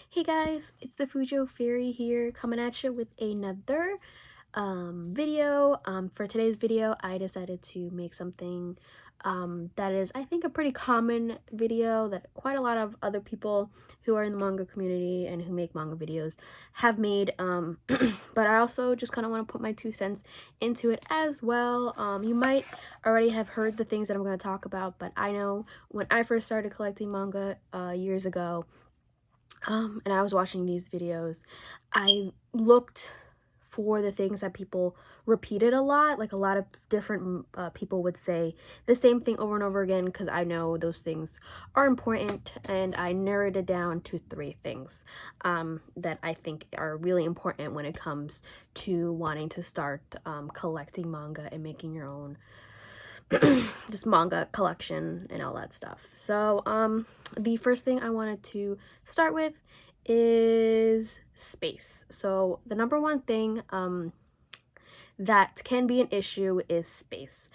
Hey guys, it's the Fujo Fairy here coming at you with another video. For today's video, I decided to make something that is, I think, a pretty common video that quite a lot of other people who are in the manga community and who make manga videos have made. But I also just kind of want to put my 2 cents into it as well. You might already have heard the things that I'm going to talk about, but I know when I first started collecting manga years ago, and I was watching these videos, I looked for the things that people repeated a lot. Like a lot of different people would say the same thing over and over again, because I know those things are important, and I narrowed it down to 3 things that I think are really important when it comes to wanting to start collecting manga and making your own just manga collection and all that stuff. So the first thing I wanted to start with is space. So the number one thing that can be an issue is space.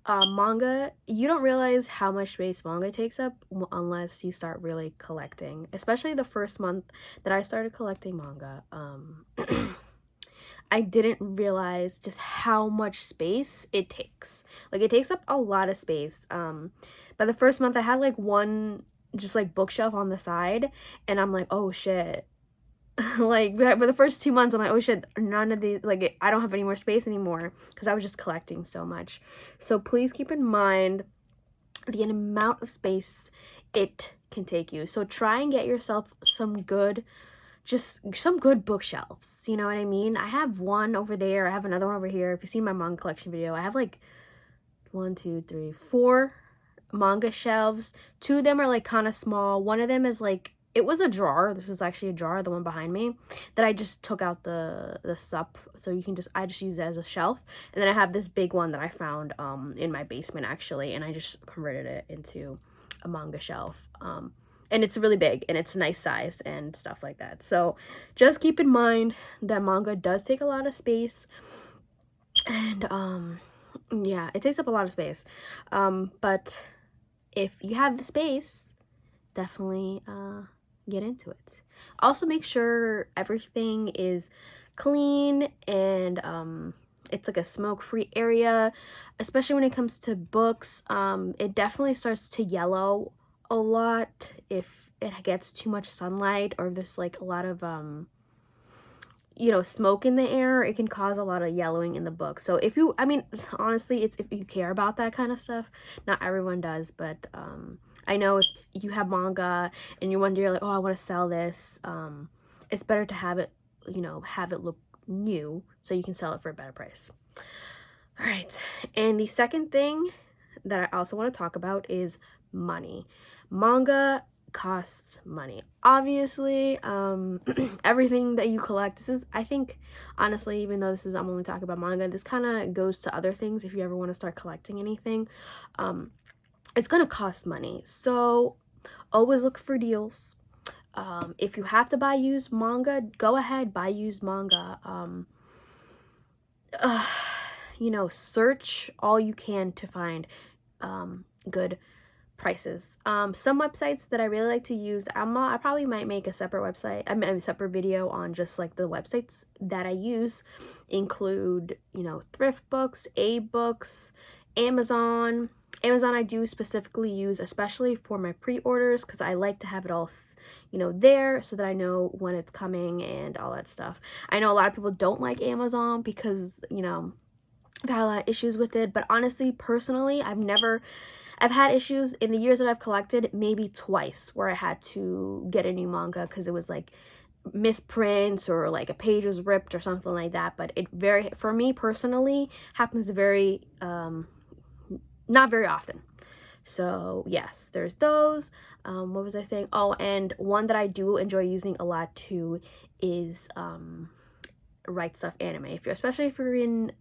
Manga, you don't realize how much space manga takes up unless you start really collecting, especially the first month that I started collecting manga. I didn't realize just how much space it takes. Like, it takes up a lot of space. By the first month, I had like one just like bookshelf on the side, and I'm like, oh shit. Like, but the first 2 months, I'm like, oh shit, none of these, like, I don't have any more space anymore because I was just collecting so much. So please keep in mind the amount of space it can take you. So try and get yourself some good bookshelves, you know what I mean? I have one over there, I have another one over here. If you see my manga collection video, I have like 4 manga shelves. 2 of them are like kind of small. One of them is like, it was a drawer. This was actually a drawer, the one behind me, that I just took out the sup, so you can I just use it as a shelf. And then I have this big one that I found in my basement actually, and I just converted it into a manga shelf. And it's really big and it's a nice size and stuff like that. So just keep in mind that manga does take a lot of space, and yeah, it takes up a lot of space. But if you have the space, definitely get into it. Also, make sure everything is clean and it's like a smoke-free area, especially when it comes to books. It definitely starts to yellow a lot if it gets too much sunlight, or there's like a lot of smoke in the air. It can cause a lot of yellowing in the book. So if you, I mean, honestly, it's if you care about that kind of stuff. Not everyone does, but I know if you have manga and you wonder, like, oh, I want to sell this, it's better to have it, have it look new so you can sell it for a better price. All right, and the second thing that I also want to talk about is money. Manga costs money, obviously. Everything that you collect, this is, I think, honestly, even though I'm only talking about manga, this kind of goes to other things. If you ever want to start collecting anything, it's gonna cost money, so always look for deals. If you have to buy used manga, go ahead, buy used manga. Search all you can to find good prices. Some websites that I really like to use, I probably might make a separate website, a separate video on just like the websites that I use, include, thrift books, books, Amazon. Amazon I do specifically use, especially for my pre-orders, because I like to have it all, there, so that I know when it's coming and all that stuff. I know a lot of people don't like Amazon because, I've had a lot of issues with it, but honestly, personally, I've had issues in the years that I've collected, maybe twice, where I had to get a new manga because it was like misprints or like a page was ripped or something like that. But for me personally, happens very not very often. So yes, there's those. What was I saying? Oh, and one that I do enjoy using a lot too is Right Stuff Anime. Especially if you're in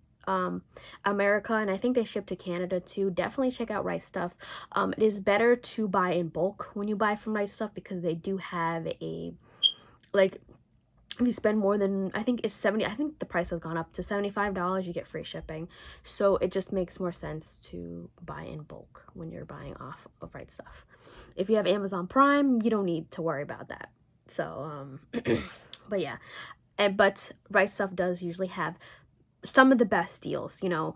America, and I think they ship to Canada too, definitely check out Right Stuff. It is better to buy in bulk when you buy from Right Stuff, because they do have a, like, if you spend more than, I think it's 70, I think the price has gone up to $75, you get free shipping. So it just makes more sense to buy in bulk when you're buying off of Right Stuff. If you have Amazon Prime, you don't need to worry about that. So but yeah, but Right Stuff does usually have some of the best deals, you know.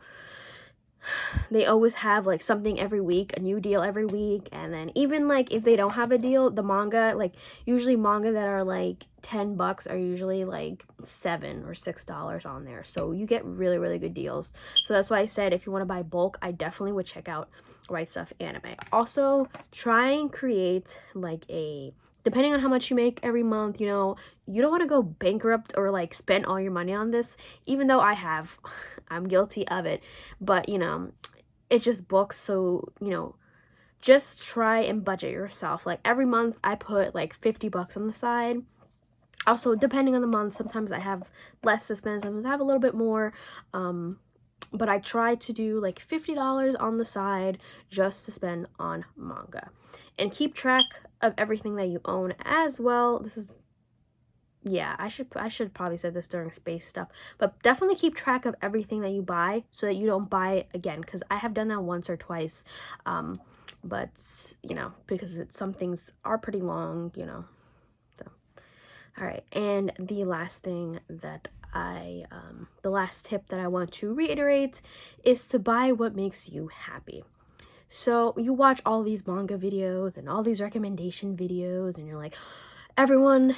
They always have like something every week, a new deal every week. And then even like if they don't have a deal, the manga, like usually manga that are like $10 are usually like $7 or $6 on there, so you get really, really good deals. So that's why I said if you want to buy bulk, I definitely would check out Right Stuff Anime. Also, try and create like a, depending on how much you make every month, you know, you don't want to go bankrupt or like spend all your money on this, even though I have. I'm guilty of it, but you know, it's just books. So you know, just try and budget yourself. Like every month I put like $50 on the side. Also, depending on the month, sometimes I have less to spend, sometimes I have a little bit more. But I try to do like $50 on the side just to spend on manga. And keep track of everything that you own as well. This is, yeah, I should probably said this during space stuff, but definitely keep track of everything that you buy so that you don't buy it again, because I have done that once or twice. But you know, because some things are pretty long, you know. So all right, and the last thing that the last tip that I want to reiterate is to buy what makes you happy. So you watch all these manga videos and all these recommendation videos, and you're like, everyone,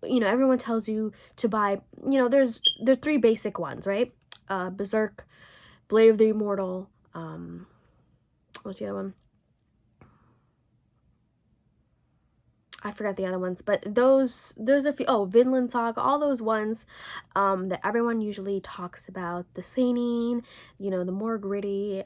you know, everyone tells you to buy, you know, there are three basic ones, right? Berserk, Blade of the Immortal, what's the other one? I forgot the other ones, but there's a few. Oh, Vinland Saga, all those ones that everyone usually talks about, the seinen, you know, the more gritty,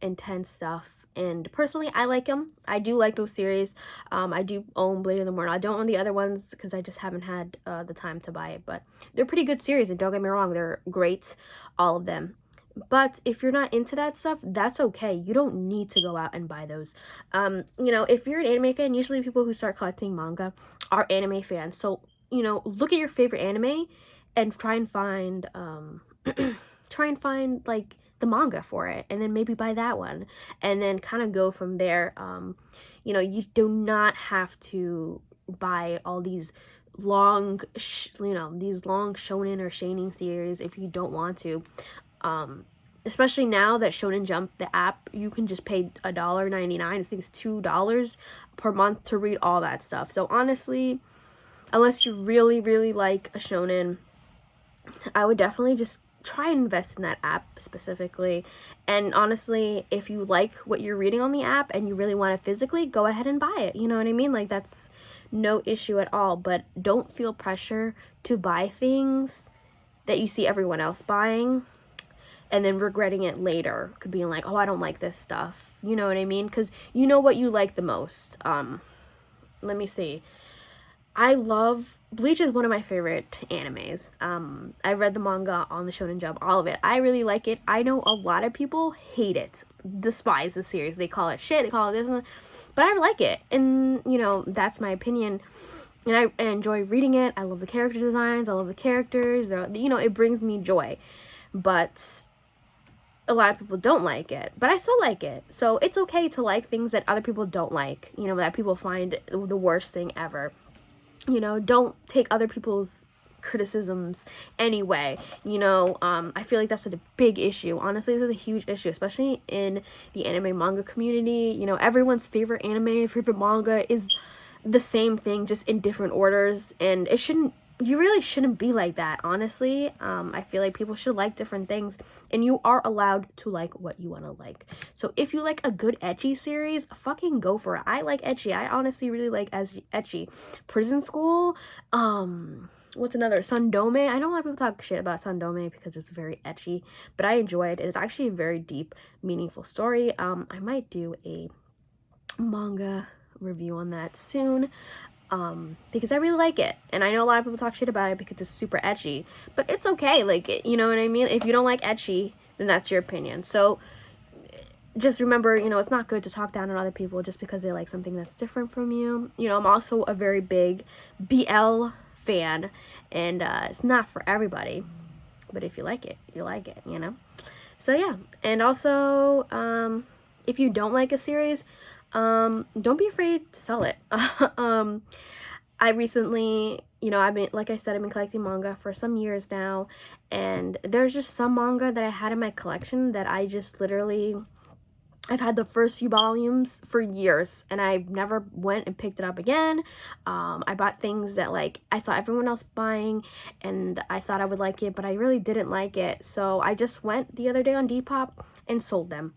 intense stuff. And personally, I like them. I do like those series. I do own Blade of the Immortal. I don't own the other ones because I just haven't had the time to buy it, but they're pretty good series, and don't get me wrong, they're great, all of them. But if you're not into that stuff, that's okay. You don't need to go out and buy those. You know, if you're an anime fan, usually people who start collecting manga are anime fans. So, you know, look at your favorite anime and try and find try and find like the manga for it, and then maybe buy that one, and then kind of go from there. You know, you do not have to buy all these long you know, these long shonen or seinen series if you don't want to. Especially now that Shonen Jump, the app, you can just pay $1.99, I think it's $2 per month to read all that stuff. So honestly, unless you really, really like a shonen, I would definitely just try and invest in that app specifically. And honestly, if you like what you're reading on the app and you really want it physically, go ahead and buy it. You know what I mean? Like, that's no issue at all. But don't feel pressure to buy things that you see everyone else buying and then regretting it later, could be like, oh, I don't like this stuff. You know what I mean? Because you know what you like the most. Let me see. I love Bleach is one of my favorite animes. I read the manga on the Shonen Jump, all of it. I really like it. I know a lot of people hate it, despise the series. They call it shit. They call it this, but I like it, and you know, that's my opinion. And I enjoy reading it. I love the character designs. I love the characters. You know, it brings me joy. But a lot of people don't like it, but I still like it. So it's okay to like things that other people don't like, you know, that people find the worst thing ever. You know, don't take other people's criticisms anyway. You know, I feel like that's a big issue. Honestly, this is a huge issue, especially in the anime manga community. You know, everyone's favorite anime, favorite manga is the same thing, just in different orders, and it shouldn't, you really shouldn't be like that, honestly. I feel like people should like different things, and you are allowed to like what you want to like. So if you like a good ecchi series, fucking go for it. I like ecchi. I honestly really like as ecchi. Prison School, what's another? Sandome. I know a lot of people talk shit about Sandome because it's very ecchi, but I enjoy it. It's actually a very deep, meaningful story. I might do a manga review on that soon, because I really like it, and I know a lot of people talk shit about it because it's super ecchi, but it's okay. Like, you know what I mean? If you don't like ecchi, then that's your opinion. So just remember, you know, it's not good to talk down on other people just because they like something that's different from you. You know, I'm also a very big BL fan, and it's not for everybody, but if you like it, you like it, you know? So yeah, and also, if you don't like a series, don't be afraid to sell it. I recently, you know, I've been, like I said, I've been collecting manga for some years now, and there's just some manga that I had in my collection that I just literally, I've had the first few volumes for years, and I never went and picked it up again. I bought things that, like, I saw everyone else buying, and I thought I would like it, but I really didn't like it. So I just went the other day on Depop and sold them.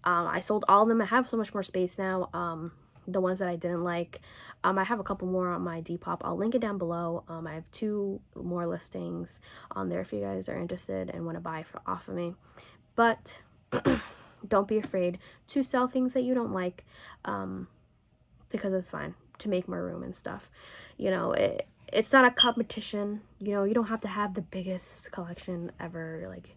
I sold all of them. I have so much more space now. The ones that I didn't like. I have a couple more on my Depop. I'll link it down below. I have 2 more listings on there if you guys are interested and want to buy off of me. But don't be afraid to sell things that you don't like, because it's fine to make more room and stuff. You know, it's not a competition. You know, you don't have to have the biggest collection ever. Like,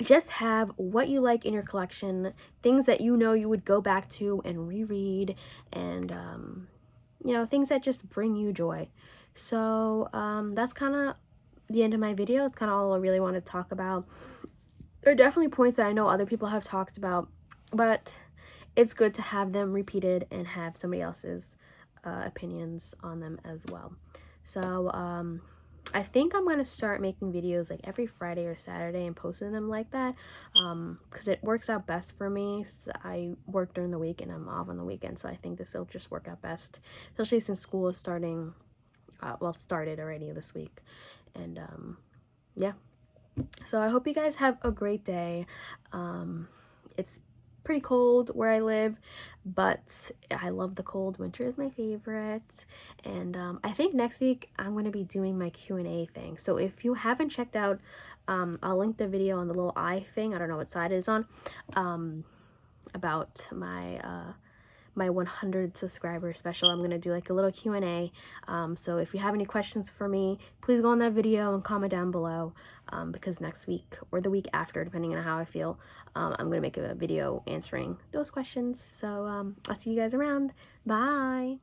just have what you like in your collection, things that you know you would go back to and reread, and you know, things that just bring you joy. So that's kind of the end of my video. It's kind of all I really want to talk about. There are definitely points that I know other people have talked about, but it's good to have them repeated and have somebody else's opinions on them as well. So I think I'm going to start making videos like every Friday or Saturday and posting them like that, because it works out best for me. So I work during the week and I'm off on the weekend, so I think this will just work out best, especially since school is starting, well, started already this week. And yeah. So I hope you guys have a great day. It's pretty cold where I live, but I love the cold. Winter is my favorite. And I think next week I'm going to be doing my Q&A thing. So if you haven't checked out, I'll link the video on the little eye thing. I don't know what side it is on, about my 100 subscriber special. I'm gonna do like a little Q&A, so if you have any questions for me, please go on that video and comment down below, because next week or the week after, depending on how I feel, I'm gonna make a video answering those questions. So I'll see you guys around. Bye.